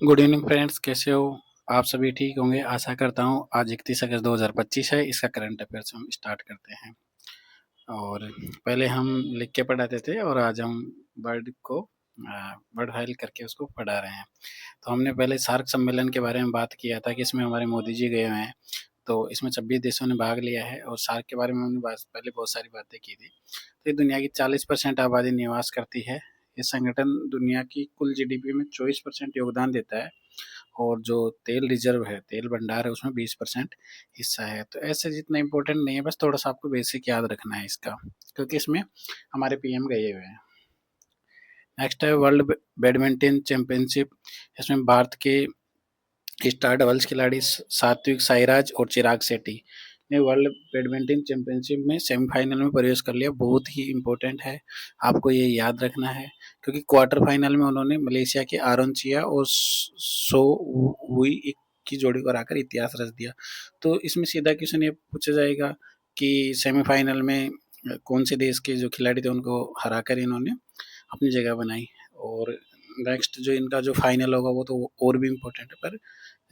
Good evening friends, कैसे हो? आप सभी ठीक होंगे, आशा करता हूँ। आज 31 अगस्त 2025 है। इसका करंट अफेयर्स हम स्टार्ट करते हैं। और पहले हम लिख के पढ़ाते थे और आज हम वर्ड को वर्ड फाइल करके उसको पढ़ा रहे हैं। तो हमने पहले सार्क सम्मेलन के बारे में बात किया था कि इसमें हमारे मोदी जी गए हुए हैं। तो इसमें 26 देशों ने भाग लिया है और सार्क के बारे में हमने पहले बहुत सारी बातें की थी। तो ये दुनिया की 40% आबादी निवास करती है। ये संगठन दुनिया की कुल जीडीपी में 24% योगदान देता है और जो तेल रिजर्व है, तेल भंडार है, उसमें 20% हिस्सा है। तो ऐसे जितना इम्पोर्टेंट नहीं है, बस थोड़ा सा आपको बेसिक याद रखना है इसका, क्योंकि इसमें हमारे पीएम गए हुए हैं। नेक्स्ट है वर्ल्ड बैडमिंटन चैंपियनशिप। इसमें भारत के स्टार डबल्स खिलाड़ी सात्विक साईराज और चिराग शेट्टी ने वर्ल्ड बैडमिंटन चैंपियनशिप में सेमीफाइनल में प्रवेश कर लिया। बहुत ही इम्पोर्टेंट है, आपको ये याद रखना है, क्योंकि क्वार्टर फाइनल में उन्होंने मलेशिया के आरोन चिया और सो हुई की जोड़ी को हराकर इतिहास रच दिया। तो इसमें सीधा क्वेश्चन ये पूछा जाएगा कि सेमीफाइनल में कौन से देश के जो खिलाड़ी थे उनको हराकर इन्होंने अपनी जगह बनाई। और नेक्स्ट जो इनका जो फाइनल होगा वो तो और भी इम्पोर्टेंट है, पर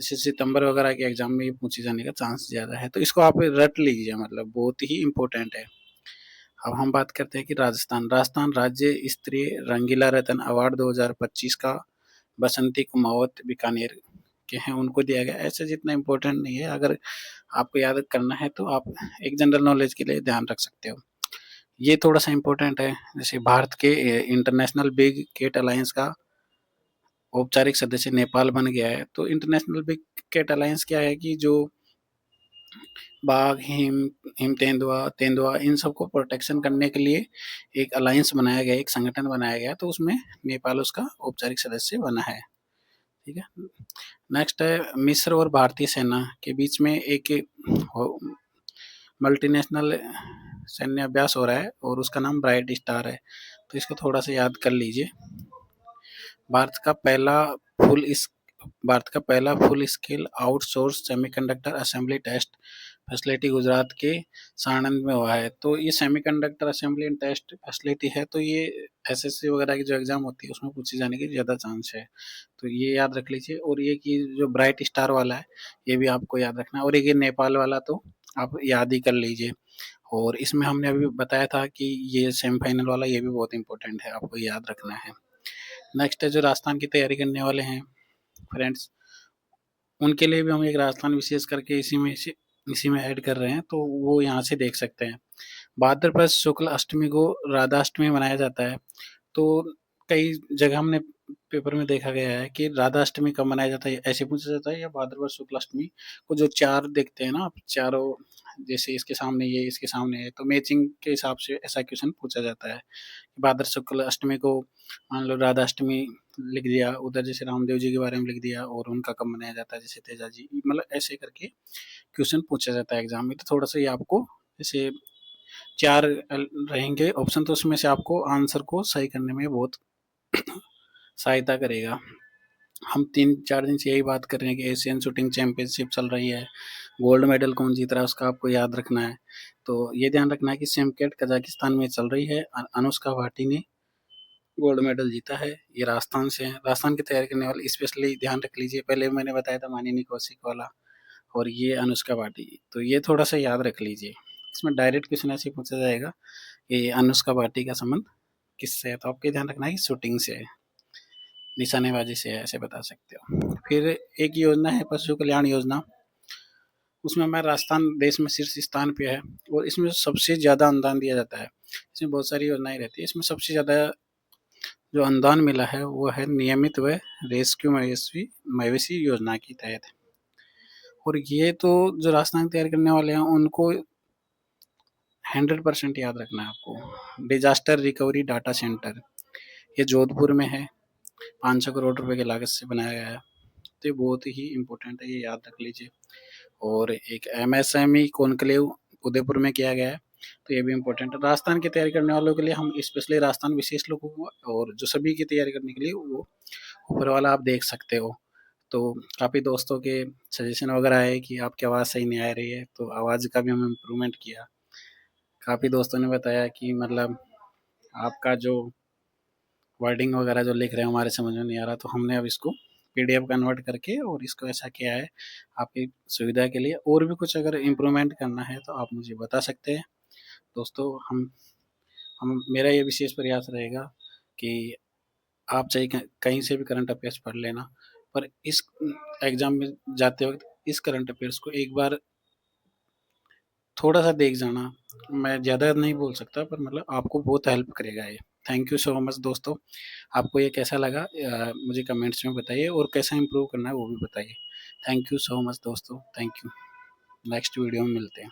जैसे सितंबर वगैरह के एग्जाम में ये पूछे जाने का चांस ज़्यादा है, तो इसको आप रट लीजिए, मतलब बहुत ही इम्पोर्टेंट है। अब हम बात करते हैं कि राजस्थान राज्य स्तरीय रंगीला रतन अवार्ड 2025 का बसंती कुमावत बीकानेर के हैं, उनको दिया गया। ऐसे जितना इम्पोर्टेंट नहीं है, अगर आपको याद करना है तो आप एक जनरल नॉलेज के लिए ध्यान रख सकते हो। ये थोड़ा सा इम्पोर्टेंट है। जैसे भारत के इंटरनेशनल बिग केट अलायंस का औपचारिक सदस्य नेपाल बन गया है। तो इंटरनेशनल बिग कैट अलायंस क्या है कि जो बाघ, हिम तेंदुआ, तेंदुआ इन सबको प्रोटेक्शन करने के लिए एक अलायंस बनाया गया, एक संगठन बनाया गया। तो उसमें नेपाल उसका औपचारिक सदस्य बना है। ठीक है। नेक्स्ट है मिस्र और भारतीय सेना के बीच में एक मल्टीनेशनल सैन्य अभ्यास हो रहा है और उसका नाम ब्राइट स्टार है। तो इसको थोड़ा सा याद कर लीजिए। भारत का पहला फुल इस भारत का पहला full scale outsource semiconductor assembly test facility Gujarat के साणंद में हुआ है। तो ये semiconductor assembly and test facility है, तो ये एसएससी वगैरह की जो एग्जाम होती है उसमें पूछे जाने की ज़्यादा चांस है। तो ये याद रख लीजिए। और ये कि जो ब्राइट स्टार वाला है ये भी आपको याद रखना है, और एक ये नेपाल वाला तो आप याद ही कर लीजिए। और इसमें हमने अभी बताया था कि ये सेमीफाइनल वाला ये भी बहुत इंपॉर्टेंट है, आपको याद रखना है। नेक्स्ट है जो राजस्थान की तैयारी करने वाले हैं फ्रेंड्स, उनके लिए भी हम एक राजस्थान विशेष करके इसी में ऐड कर रहे हैं, तो वो यहाँ से देख सकते हैं। भाद्रपद शुक्ल अष्टमी को राधाष्टमी मनाया जाता है। तो कई जगह हमने पेपर में देखा गया है कि राधाष्टमी कब मनाया जाता है, ऐसे पूछा जाता है, या भाद्रपद शुक्ल अष्टमी को जो चार देखते हैं ना आप, चारों जैसे इसके सामने ये, इसके सामने है, तो मैचिंग के हिसाब से ऐसा क्वेश्चन पूछा जाता है। भाद्र शुक्ल अष्टमी को मान लो राधा अष्टमी लिख दिया, उधर जैसे रामदेव जी के बारे में लिख दिया और उनका कब मनाया जाता है, जैसे तेजा जी, मतलब ऐसे करके क्वेश्चन पूछा जाता है एग्जाम में। तो थोड़ा सा ये आपको जैसे चार रहेंगे ऑप्शन, तो उसमें से आपको आंसर को सही करने में बहुत सहायता करेगा। हम 3-4 दिन से यही बात कर रहे हैं कि एशियन शूटिंग चैंपियनशिप चल रही है, गोल्ड मेडल कौन जीत रहा है उसका आपको याद रखना है। तो ये ध्यान रखना है कि सिमकेट कजाकिस्तान में चल रही है। अनुष्का भाटी ने गोल्ड मेडल जीता है। ये राजस्थान से है, राजस्थान की तैयारी करने वाले स्पेशली ध्यान रख लीजिए। पहले मैंने बताया था मानिनी कौशिक वाला, और ये अनुष्का भाटी, तो ये थोड़ा सा याद रख लीजिए। इसमें डायरेक्ट क्वेश्चन ऐसे पूछा जाएगा कि अनुष्का भाटी का संबंध किससे है, तो आपको ध्यान रखना है कि शूटिंग से है, निशानेबाजी से है, ऐसे बता सकते हो। फिर एक योजना है पशु कल्याण योजना, उसमें हमारा राजस्थान देश में शीर्ष स्थान पे है और इसमें सबसे ज़्यादा अनुदान दिया जाता है। इसमें बहुत सारी योजनाएं रहती है, इसमें सबसे ज़्यादा जो अनुदान मिला है वो है नियमित व रेस्क्यू मवेशी मवेशी योजना के तहत। और ये तो जो राजस्थान की तैयारी करने वाले हैं उनको 100% याद रखना है आपको। डिजास्टर रिकवरी डाटा सेंटर, ये जोधपुर में है, 500 करोड़ रुपए की लागत से बनाया गया है। तो ये बहुत ही इम्पोर्टेंट है, ये याद रख लीजिए। और एक एमएसएमई कॉन्क्लेव उदयपुर में किया गया है, तो ये भी इम्पोर्टेंट है। राजस्थान की तैयारी करने वालों के लिए हम स्पेशली राजस्थान विशेष लोगों को, और जो सभी की तैयारी करने के लिए वो ऊपर वाला आप देख सकते हो। तो काफ़ी दोस्तों के सजेशन वगैरह आए कि आपकी आवाज़ सही नहीं आ रही है, तो आवाज़ का भी हम इम्प्रूवमेंट किया। काफ़ी दोस्तों ने बताया कि मतलब आपका जो वर्डिंग वगैरह जो लिख रहे हैं हमारे समझ में नहीं आ रहा, तो हमने अब इसको पीडीएफ कन्वर्ट करके और इसको ऐसा किया है आपकी सुविधा के लिए। और भी कुछ अगर इम्प्रूवमेंट करना है तो आप मुझे बता सकते हैं दोस्तों। हम मेरा ये विशेष प्रयास रहेगा कि आप चाहे कहीं से भी करंट अफेयर्स पढ़ लेना, पर इस एग्जाम में जाते वक्त इस करंट अफेयर्स को एक बार थोड़ा सा देख जाना। मैं ज़्यादा नहीं बोल सकता पर मतलब आपको बहुत हेल्प करेगा ये। थैंक यू सो मच दोस्तों। आपको ये कैसा लगा मुझे कमेंट्स में बताइए, और कैसा इम्प्रूव करना है वो भी बताइए। थैंक यू सो मच दोस्तों, थैंक यू। नेक्स्ट वीडियो में मिलते हैं।